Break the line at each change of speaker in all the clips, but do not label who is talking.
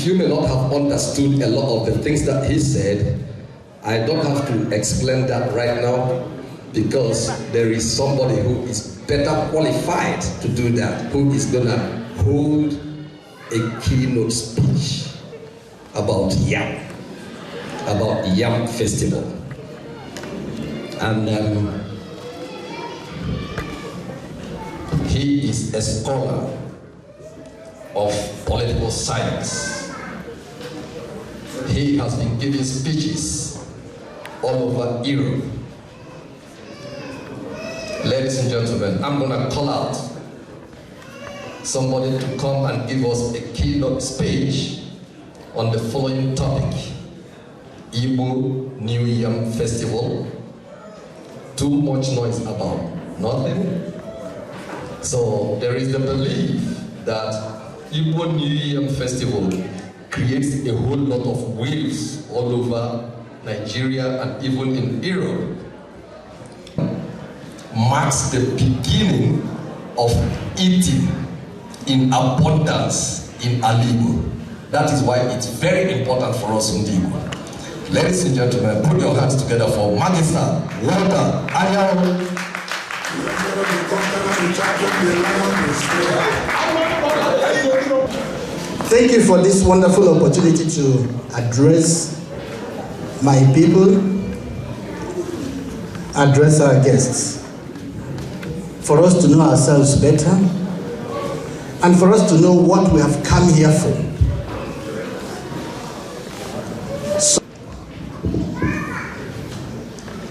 you may not have understood a lot of the things that he said, I don't have to explain that right now, because there is somebody who is better qualified to do that, who is gonna hold a keynote speech about yam festival. And he is a scholar of political science. He has been giving speeches all over Europe. Ladies and gentlemen, I'm gonna call out somebody to come and give us a keynote speech on the following topic: Igbo New Yam Festival. Too much noise about nothing. So there is the belief that Igbo New Yam Festival creates a whole lot of waves all over Nigeria and even in Europe. Marks the beginning of eating in abundance in Igbo. That is why it's very important for us in Igbo. Ladies and gentlemen, put your hands together for Magister Walter Ayaw.
Thank you for this wonderful opportunity to address my people, address our guests, for us to know ourselves better, and for us to know what we have come here for. So,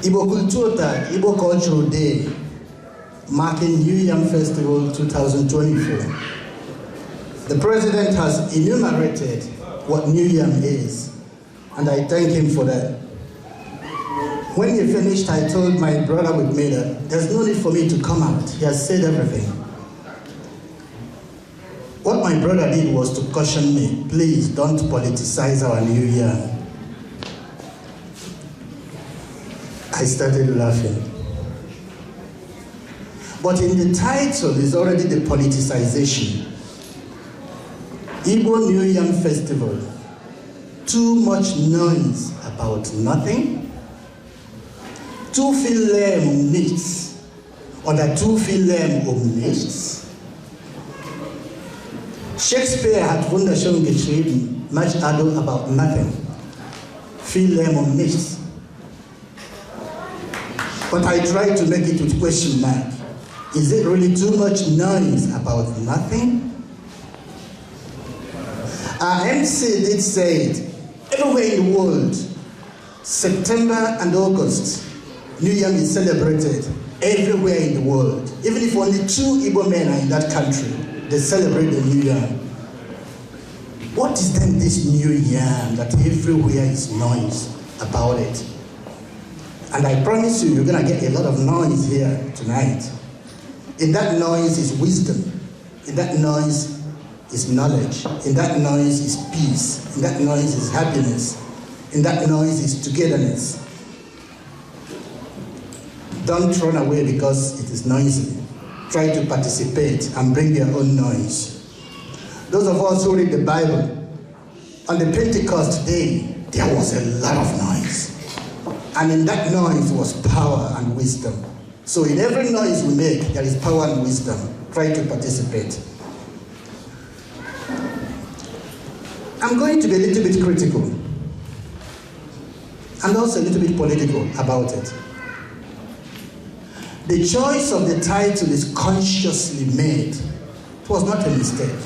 Igbo Kulturtag, Igbo Cultural Day, marking New Yam Festival 2024. The President has enumerated what New Yam is, and I thank him for that. When he finished, I told my brother with me that there's no need for me to come out. He has said everything. What my brother did was to caution me, please don't politicize our New Year. I started laughing. But in the title is already the politicization. Igbo New Yam Festival. Too much noise about nothing. Too viel um nichts oder too viel um nichts. Shakespeare hat wunderschön geschrieben, much ado about nothing. Viel um nichts. But I try to make it with question mark. Is it really too much noise about nothing? Our MC did say it. Everywhere in the world, September and August, New Yam is celebrated everywhere in the world. Even if only 2 Igbo men are in that country, they celebrate the New Yam. What is then this New Yam that everywhere is noise about it? And I promise you, you're gonna get a lot of noise here tonight. In that noise is wisdom. In that noise is knowledge. In that noise is peace. In that noise is happiness. In that noise is togetherness. Don't run away because it is noisy. Try to participate and bring your own noise. Those of us who read the Bible, on the Pentecost day, there was a lot of noise. And in that noise was power and wisdom. So in every noise we make, there is power and wisdom. Try to participate. I'm going to be a little bit critical and also a little bit political about it. The choice of the title is consciously made. It was not a mistake.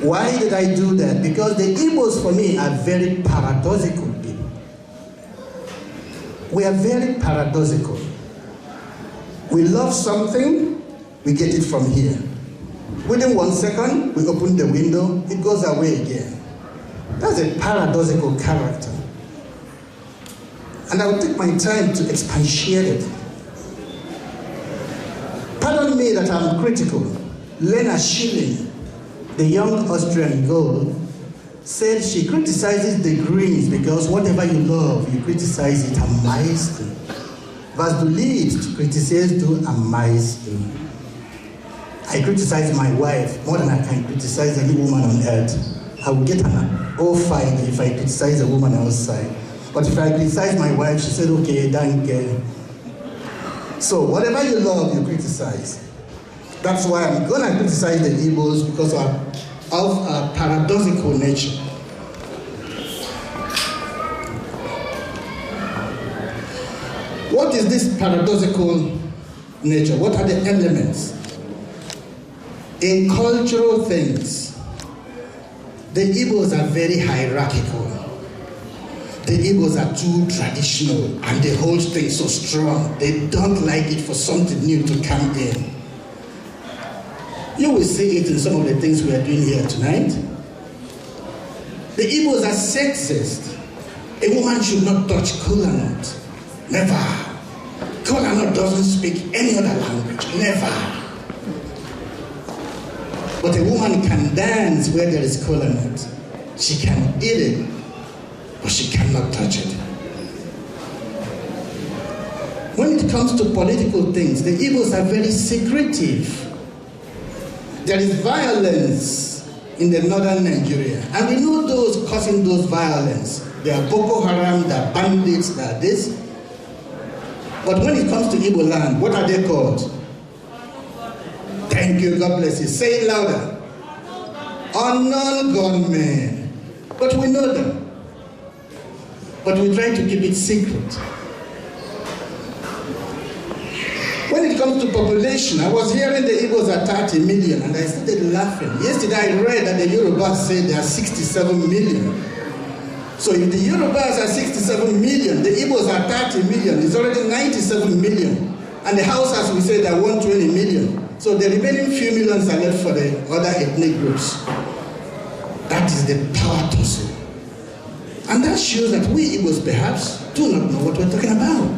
Why did I do that? Because the Igbos for me are very paradoxical people. We are very paradoxical. We love something, we get it from here. Within 1 second, we open the window, it goes away again. That's a paradoxical character. And I will take my time to expatiate it. Pardon me that I'm critical. Lena Schilling, the young Austrian girl, said she criticizes the Greens because whatever you love, you criticize it am meisten. Was du liebst, kritisierst du am meisten. I criticize my wife more than I can criticize any woman on earth. I will get an fight if I criticize a woman outside. But if I criticize my wife, she said, okay, thank you. So whatever you love, you criticize. That's why I'm going to criticize the Igbos because of our paradoxical nature. What is this paradoxical nature? What are the elements? In cultural things, the Igbos are very hierarchical. The Igbos are too traditional and they hold things so strong. They don't like it for something new to come in. You will see it in some of the things we are doing here tonight. The Igbos are sexist. A woman should not touch kola nut. Never. Kola nut doesn't speak any other language. Never. But a woman can dance where there is kola nut. She can eat it, but she cannot touch it. When it comes to political things, the Igbos are very secretive. There is violence in the northern Nigeria, and we know those causing those violence. They are Boko Haram, they are bandits, they are this. But when it comes to Igbo land, what are they called? Thank you, God bless you. Say it louder. Unknown gunmen. But we know them. But we try to keep it secret. When it comes to population, I was hearing the Igbos are 30 million and I started laughing. Yesterday I read that the Yorubas said there are 67 million. So if the Yorubas are 67 million, the Igbos are 30 million, it's already 97 million. And the Hausas, we say, they are 120 million. So the remaining few millions are left for the other ethnic groups. That is the power tussle. And that shows that we Igbos perhaps do not know what we're talking about.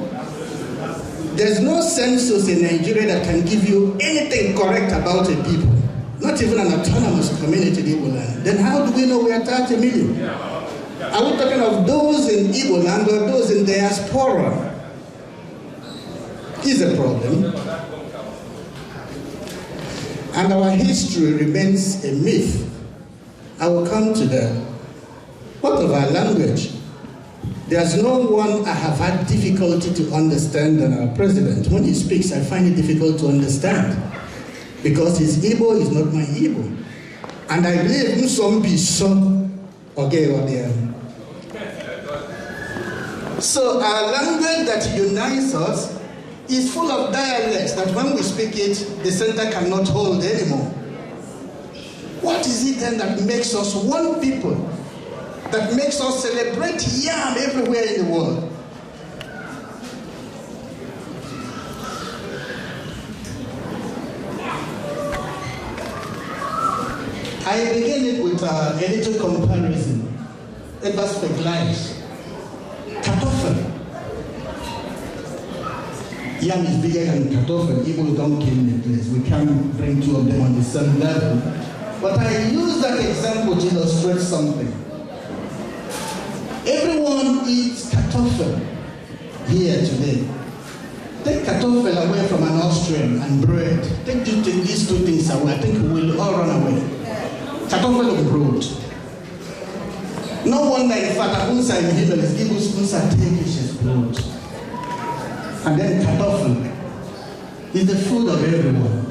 There's no census in Nigeria that can give you anything correct about a people. Not even an autonomous community in Igbo land. Then how do we know we are 30 million? Are we talking of those in Igbo land or those in diaspora? Is a problem. And our history remains a myth. I will come to that. What of our language? There's no one I have had difficulty to understand than our president. When he speaks, I find it difficult to understand. Because his Igbo is not my Igbo. And I believe some be so okay or there. So our language that unites us is full of dialects that when we speak it, the center cannot hold anymore. What is it then that makes us one people? That makes us celebrate yam everywhere in the world? I begin it with a little comparison. Etwas Vergleich. Kartoffel. Yam is bigger than kartoffel. Igbo don't kill the place. We can't bring two of them on the same level. But I use that example to illustrate something. Everyone eats kartoffel here today. Take kartoffel away from an Austrian and bread. Take these two things away. I think we'll all run away. Kartoffel on broad. No wonder in fact Unsa in Hebrew is Igbo's Unsa Turkish broad. And then kartoffel is the food of everyone.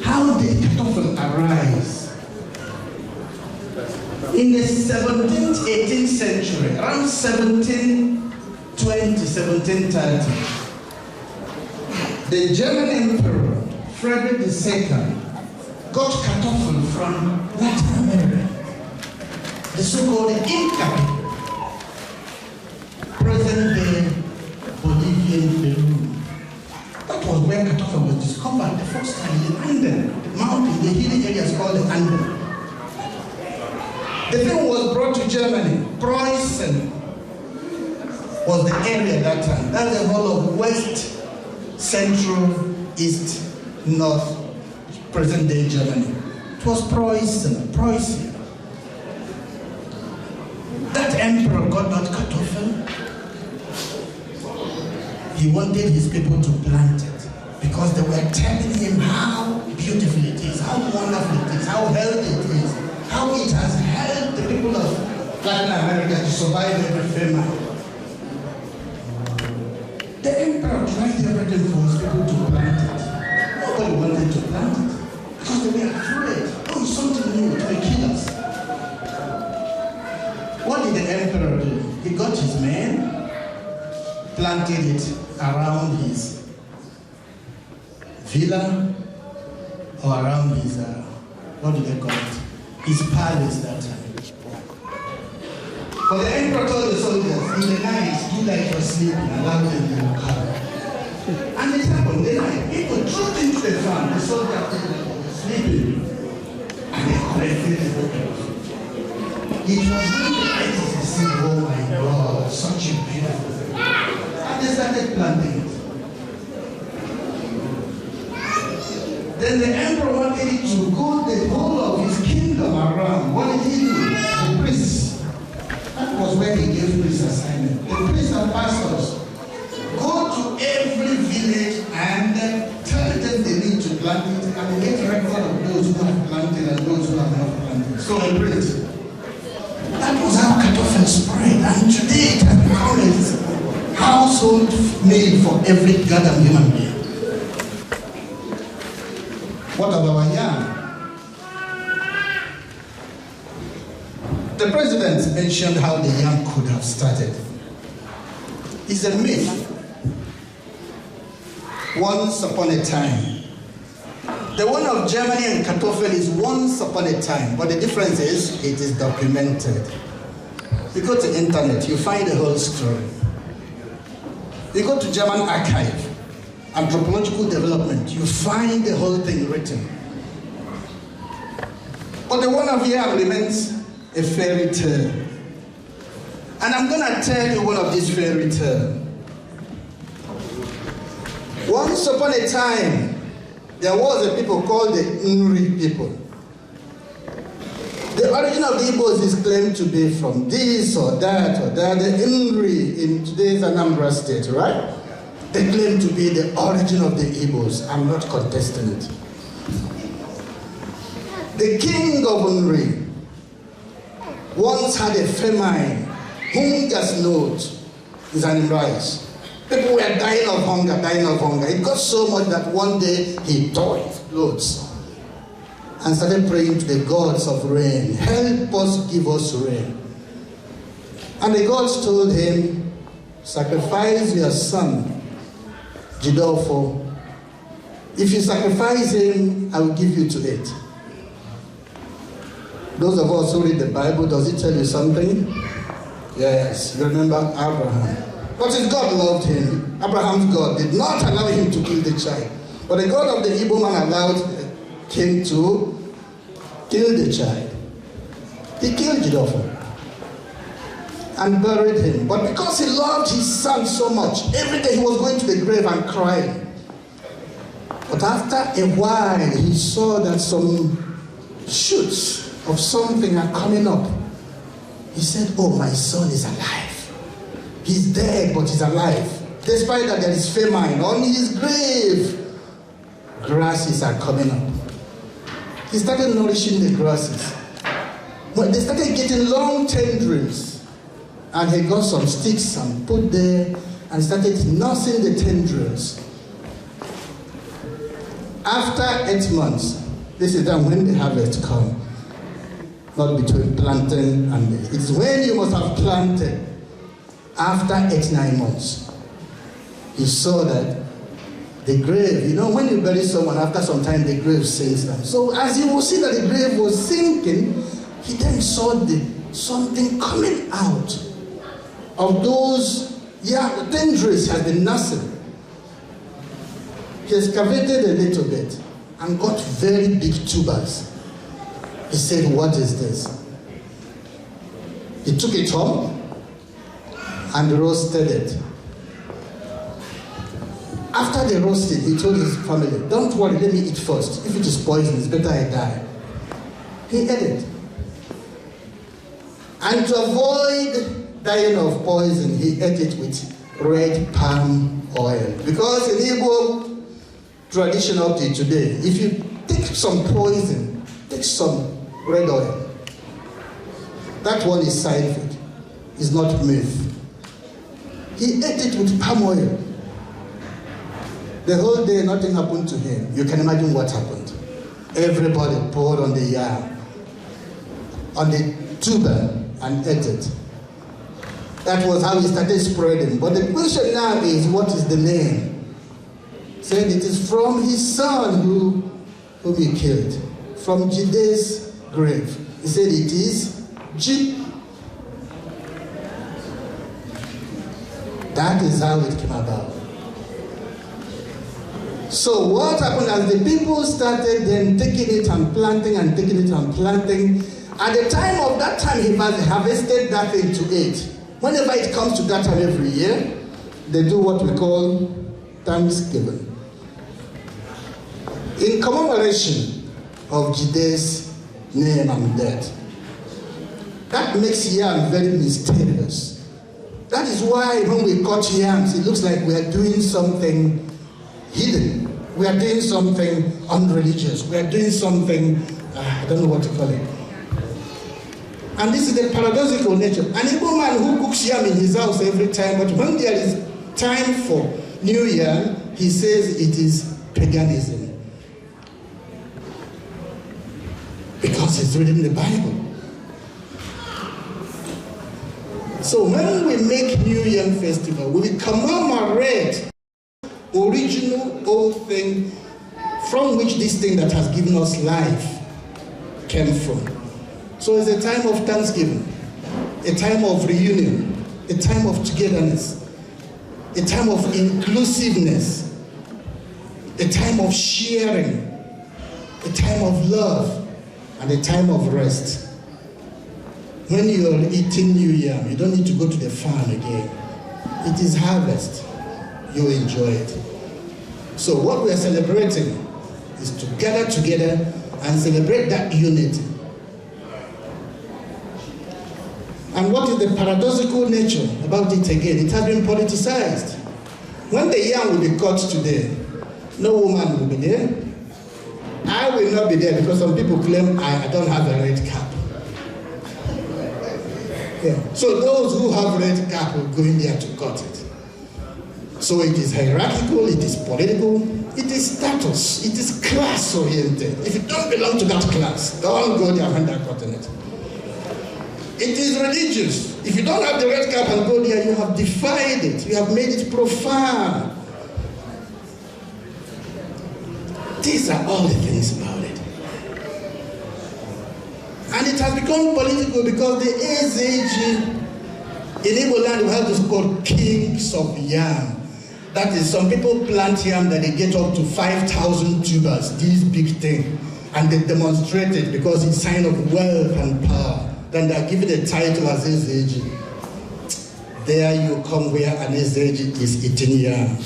How did kartoffel arise? In the 17th, 18th century, around 1720, 1730, the German Emperor, Frederick II, got kartoffel from Latin America, the so-called Inca people, present-day Bolivian Peru. That was where kartoffel was discovered the first time in Anden, the mountain, the hilly areas called the Anden. The thing was brought to Germany. Preußen was the area that time. That's the whole of West, Central, East, North, present-day Germany. It was Preußen. That emperor got that kartoffel. He wanted his people to plant it because they were telling him how beautiful it is, how wonderful it is, how healthy it is. how it has helped the people of Latin America to survive every famine. The emperor tried everything for his people to plant it. Nobody wanted to plant it because they were afraid. Oh, it's something new, it will kill us. What did the emperor do? He got his men, planted it around his villa or around his, what do they call it? His palace that time. But the emperor told the soldiers, in the night, do like you're sleeping, allow them to come. And it happened, the night, people trooped into the farm, the soldiers were sleeping, and they collected the photos. It was when the artists said, oh my God, such a beautiful thing. And they started planting it. Then the emperor wanted it to go the whole of his kingdom around. What did he do? The priests. That was where he gave priests assignment. The priests and pastors go to every village and tell them they need to plant it and get record of those who have planted and those who have not planted. So the priest. That was how Kartoffel spread, and today it has become a household meal for every goddamn human being. What of our yam? The president mentioned how the yam could have started. It's a myth. Once upon a time. The one of Germany and Kartoffel is once upon a time, but the difference is it is documented. You go to the internet, you find the whole story. You go to German archive, anthropological development, you find the whole thing written. But the one of yam remains a fairy tale. And I'm going to tell you one of these fairy tales. Once upon a time, there was a people called the Nri people. The origin of the Igbos is claimed to be from this or that or that. The Nri in today's Anambra State, right? They claim to be the origin of the Igbos. I'm not contesting it. The king of Nri once had a famine, hunger's note, is an rice. People were dying of hunger, dying of hunger. It got so much that one day he tore his clothes and started praying to the gods of rain. Help us, give us rain. And the gods told him, sacrifice your son, Jidofo. If you sacrifice him, I will give you to eat. Those of us who read the Bible, does it tell you something? Yes, you remember Abraham. But his God loved him. Abraham's God did not allow him to kill the child. But the God of the Igbo man allowed him to kill the child. He killed Jidofo and buried him. But because he loved his son so much, every day he was going to the grave and crying. But after a while, he saw that some shoots of something are coming up. He said, oh, my son is alive. He's dead, but he's alive. Despite that there is famine on his grave, grasses are coming up. He started nourishing the grasses. But they started getting long tendrils. And he got some sticks and put there and started nursing the tendrils. After 8 months, this is then when the harvest comes. Not between planting and this. It's when you must have planted. After 8-9 months, he saw that the grave, you know, when you bury someone, after some time the grave sinks down. So as he will see that the grave was sinking, he then saw something coming out of those, the tendrils has been nursing. He excavated a little bit and got very big tubers. He said, what is this? He took it home and roasted it. After they roasted, he told his family, don't worry, let me eat first. If it is poison, it's better I die. He ate it. And to avoid dying of poison, he ate it with red palm oil. Because in Igbo tradition up to today, if you take some poison, take some red oil, That one is scientific. It's not myth. He ate it with palm oil. The whole day, nothing happened to him. You can imagine what happened. Everybody poured on the yam, on the tuber, and ate it. That was how he started spreading. But the question now is, what is the name? Said it is from his son whom he killed, from Jide's grave. He said it is G. That is how it came about. So what happened as the people started then taking it and planting and taking it and planting, at the time of that time he harvested that thing to eat. Whenever it comes to that time every year, they do what we call Thanksgiving. In commemoration of Jide's name and death. That makes yam very mysterious. That is why when we cut yams, it looks like we are doing something hidden. We are doing something unreligious. We are doing something, I don't know what to call it. And this is the paradoxical nature. An Igbo man who cooks yam in his house every time, but when there is time for New Year, he says it is paganism. Because it's written in the Bible. So when we make New Yam Festival, we commemorate original old thing from which this thing that has given us life came from. So it's a time of thanksgiving, a time of reunion, a time of togetherness, a time of inclusiveness, a time of sharing, a time of love, and a time of rest. When you're eating New Yam, you don't need to go to the farm again. It is harvest. You enjoy it. So what we are celebrating is to gather together and celebrate that unity. And what is the paradoxical nature about it again? It has been politicized. When the yam will be cut today, no woman will be there. I will not be there because some people claim I don't have a red cap. Yeah. So those who have red cap will go in there to cut it. So it is hierarchical, it is political, it is status, it is class oriented. If you don't belong to that class, don't go there and cutting it. It is religious. If you don't have the red cap and go there, you have defied it. You have made it profane. These are all the things about it. And it has become political because the AZG in Igbo land, we have this called kings of yam. That is, some people plant yam that they get up to 5,000 tubers, this big thing, and they demonstrate it because it's a sign of wealth and power. Then they are given a title as AZG. There you come where an AZG is eating yam.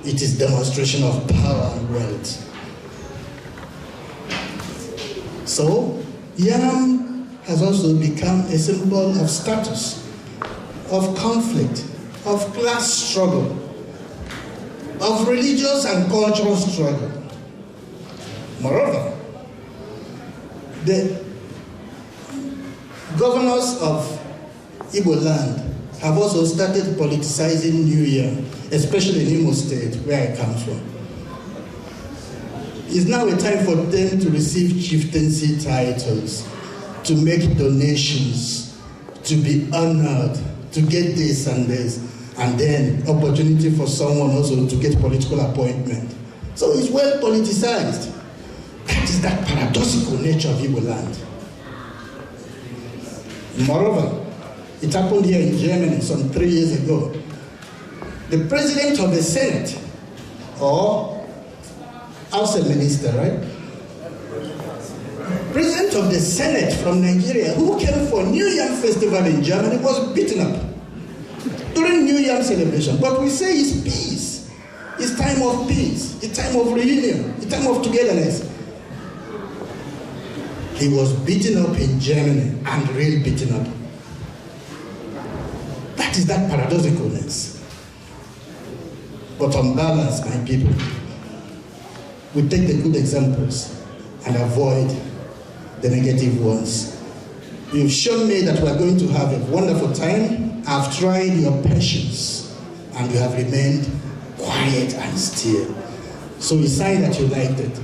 It is demonstration of power and wealth. So, yam has also become a symbol of status, of conflict, of class struggle, of religious and cultural struggle. Moreover, the governors of Igbo land have also started politicizing New Year, especially in Imo State, where I come from. It's now a time for them to receive chieftaincy titles, to make donations, to be honored, to get this and this, and then opportunity for someone also to get political appointment. So it's well politicized. That is that paradoxical nature of Igbo land. Moreover, it happened here in Germany some 3 years ago. The president of the Senate, or House Minister, right? President of the Senate from Nigeria, who came for New Yam Festival in Germany, was beaten up during New Yam celebration. But we say it's peace. It's time of peace. It's time of reunion. It's time of togetherness. He was beaten up in Germany, and really beaten up. That is that paradoxicalness. But on balance, my people, we take the good examples and avoid the negative ones. You've shown me that we're going to have a wonderful time. I've tried your patience, and you have remained quiet and still. So it's sign that you liked it.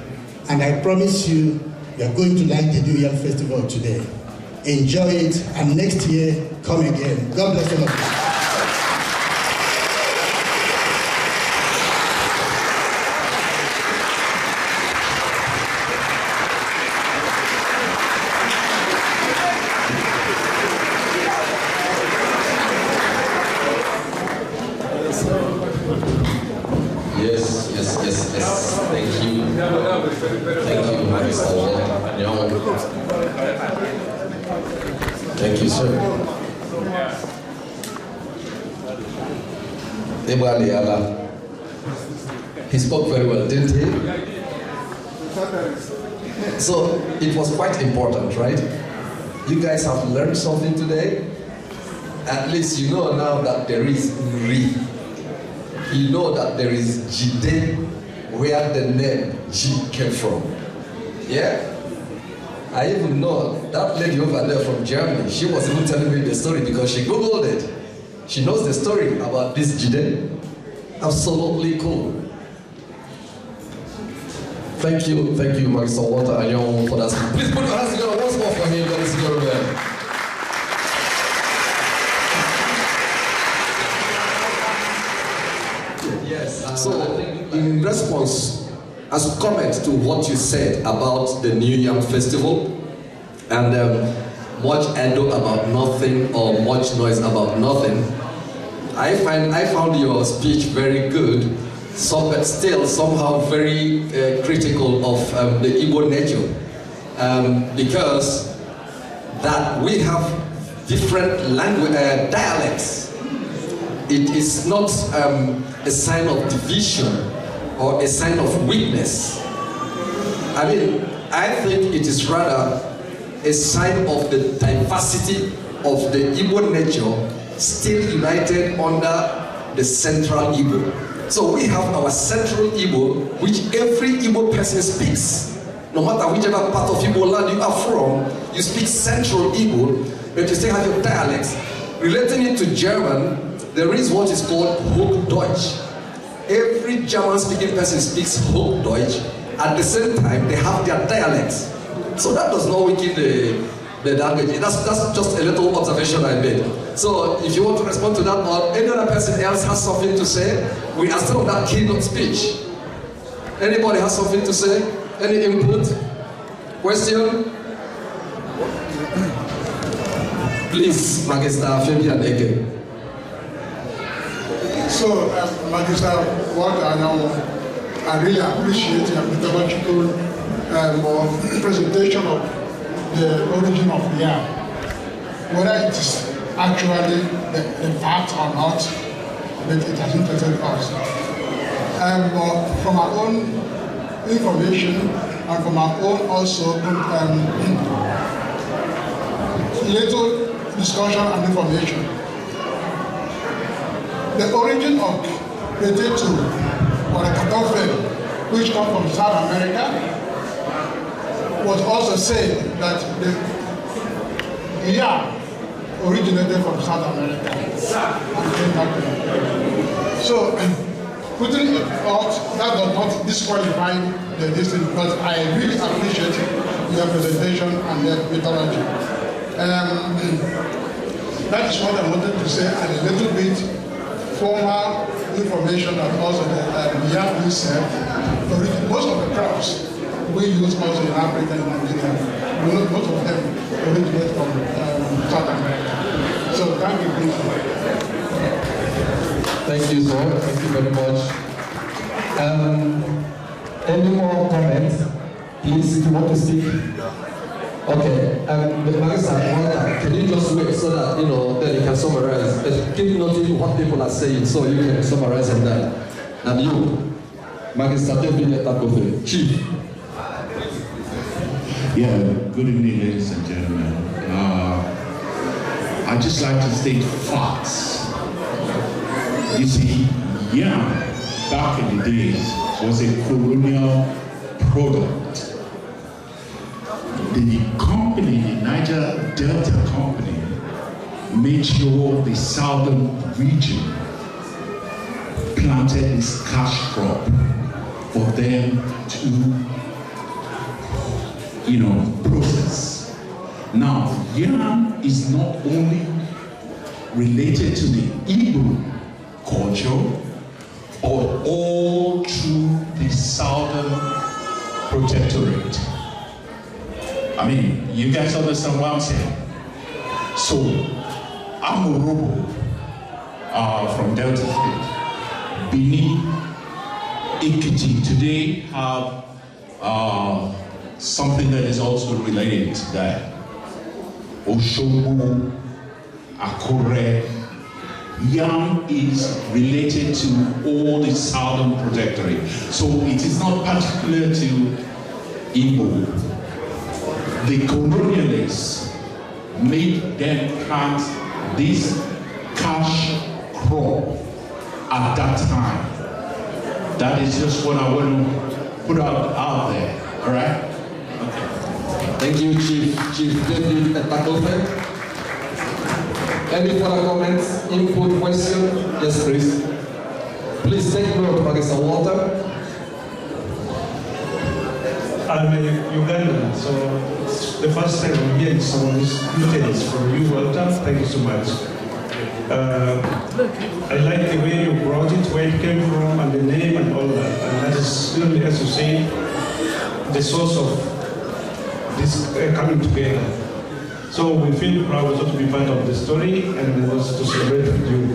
And I promise you, you're going to like the New Yam Festival today. Enjoy it, and next year, come again. God bless all of you.
Yes. Thank you. Thank you, Mr. Wall. Thank you, sir. He spoke very well, didn't he? So it was quite important, right? You guys have learned something today. At least you know now that there is Ri. You know that there is Jide, where the name G came from. Yeah? I even know that lady over there from Germany, she was even telling me the story because she Googled it. She knows the story about this Jide. Absolutely cool. Thank you, Mr. Walter and Young for that. Please put your hands together once more for him, ladies and gentlemen. Yes. So, in response, as a comment to what you said about the New Yam Festival and much ado about nothing or much noise about nothing, I found your speech very good, but still somehow very critical of the Igbo nature, because that we have different language dialects. It is not a sign of division or a sign of weakness. I mean, I think it is rather a sign of the diversity of the Igbo nature still united under the central Igbo. So we have our central Igbo, which every Igbo person speaks. No matter whichever part of Igbo land you are from, you speak central Igbo, but you still have your dialects. Relating it to German, there is what is called Hochdeutsch. Every German-speaking person speaks Hochdeutsch. At the same time, they have their dialects. So that does not weaken the language. That's just a little observation I made. So if you want to respond to that, or any other person else has something to say, we are still on that keynote speech. Anybody has something to say? Any input? Question? Please, Magister Fabian Ege.
So, Magister, what I really appreciate your methodological presentation of the origin of yam, whether it is actually the fact or not, but it has interested us. From our own information and from our own also little discussion and information, the origin of potato or a cuttlefish, which come from South America, was also said that the yam originated from South America and came back here. So, putting it out, that does not disqualify the distance, because I really appreciate your presentation and your methodology. That is what I wanted to say, and a little bit formal information that also the yam itself. Most of the crops we use also in Africa and Nigeria, most of them originate from South America. So thank you, please.
Thank you, sir. Thank you very much. Any more comments? Please, if you want to speak. Okay. The Magister, can you just wait so that then you can summarize? Keep noting what people are saying so you can summarize on that. And you, Magister, Chief.
Yeah, good evening, ladies and gentlemen. I'd just like to state facts. You see, yam back in the days was a colonial product. The company, the Niger Delta Company made sure the southern region planted this cash crop for them to, process. Now, yam is not only related to the Igbo culture, but all through the southern protectorate. I mean, you guys understand what I'm saying? So, I'm Orobo from Delta State. Bini, Ekiti today have something that is also related to that. Oshobo, Akure, yam is related to all the southern protectorate. So it is not particular to Igbo. The colonialists made them plant this cash crop at that time. That is just what I want to put out there. All right? Okay.
Thank you, Chief David Etakofe. Any further comments, input, question? Yes, please. Please take note of some water.
I'm a Ugandan, so it's the first time I'm hearing some of these details from you, Walter. Thank you so much. I like the way you brought it, where it came from, and the name and all that. And that is really, as you say, the source of this coming together. So we feel proud also to be part of the story and also to celebrate with you.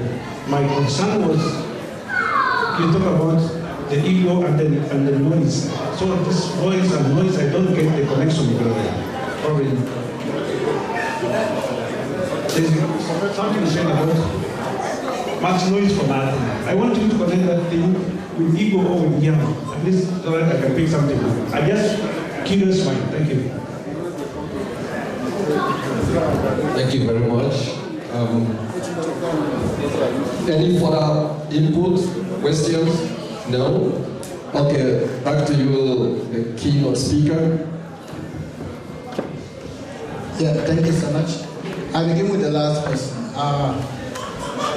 My concern was, you talk about the ego and the noise. So this voice and noise, I don't get the connection with it. Probably. There's something to say about much noise for nothing. I want you to connect that thing with ego or with yam. At least so that I can pick something. I just curious mind. Thank you.
Thank you very much. Any further input, questions? No? Okay, back to you, the keynote speaker.
Yeah, thank you so much. I begin with the last person.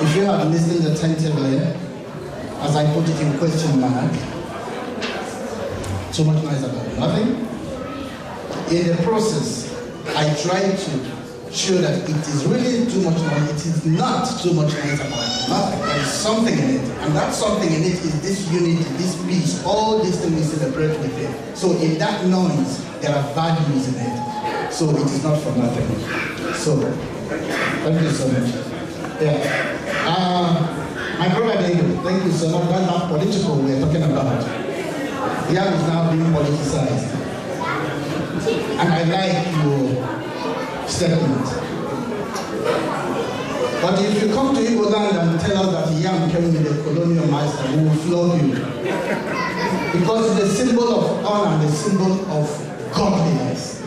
If you have listened attentively, as I put it in question mark, too much noise about nothing. In the process, I tried to show that it is really too much noise. It is not too much noise about nothing. There is something in it. And that something in it is this unity, this peace, all these things we celebrate with it. So in that noise, there are values in it. So it is not for nothing. So, thank you so much. Yeah. My brother David, thank you so much. That's how political we're talking about. Yam is now being politicized. And I like your statement. But if you come to Igbo land and tell us that yam came with a colonial master, we will flog you. Because it's a symbol of honor, the symbol of godliness.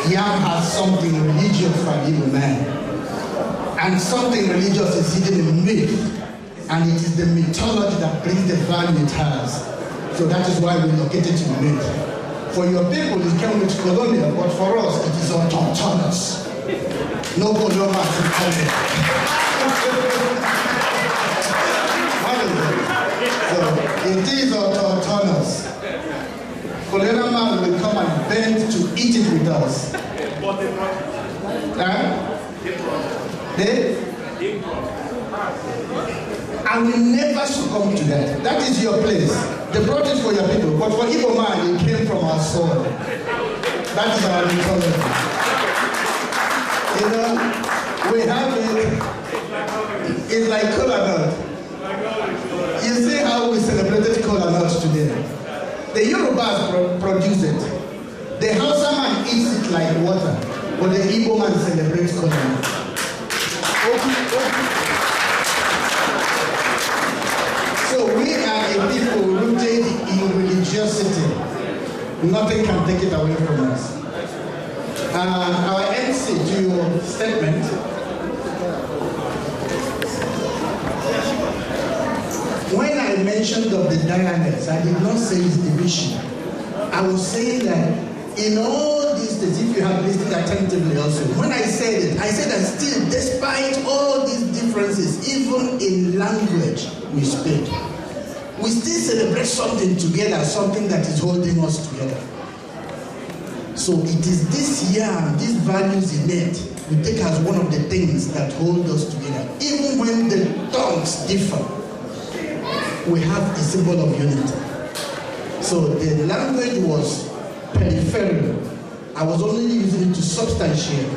Yam has something religious for an Igbo man. And something religious is hidden in myth. And it is the mythology that brings the value it has. So that is why we locate it in myth. For your people, it came with colonial, but for us, it is autonomous. No colonial master coming. So it is autonomous. Colonial man will come and bend to eat it with us. And we never succumb to that. That is your place. They brought it for your people, but for Igbo man, it came from our soul. That is our mythology. You know, we have it. It's like kola nut. You see how we celebrated kola nut today. The Yorubas produce it. The Hausa man eats it like water, but the Igbo man celebrates kola nut. So we are a people rooted in religiosity. Nothing can take it away from us. Our MC to your statement. When I mentioned of the dialects, I did not say it's division. I was saying that in all these instance, if you have listened attentively also, when I said that still, despite all these differences, even in language we speak, we still celebrate something together, something that is holding us together. So it is this yam, these values in it, we take as one of the things that hold us together. Even when the tongues differ, we have a symbol of unity. So the language was peripheral. I was only using it to substantiate,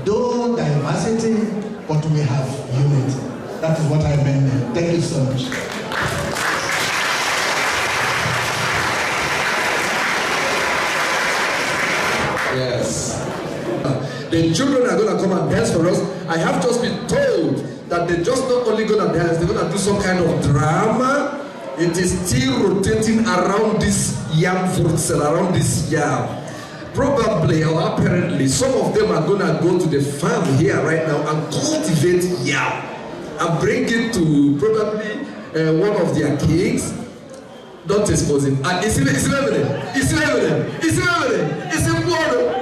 though diversity, but we have unity. That is what I meant there. Thank you so much.
Yes. The children are going to come and dance for us. I have just been told that they're just not only going to dance, they're going to do some kind of drama. It is still rotating around this yam fruit cell, around this yam. Probably or apparently, some of them are going to go to the farm here right now and cultivate yam and bring it to probably one of their kings. Don't expose him. It's happening. It's happening. It's happening. It's important.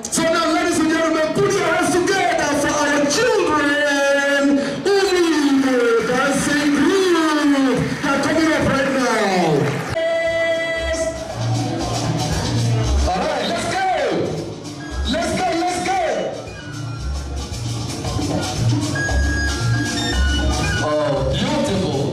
So now, ladies and gentlemen, put your hands together for our children. Only dancing group. They're coming up right now. All right, let's go. Let's go. Let's go. Oh, beautiful.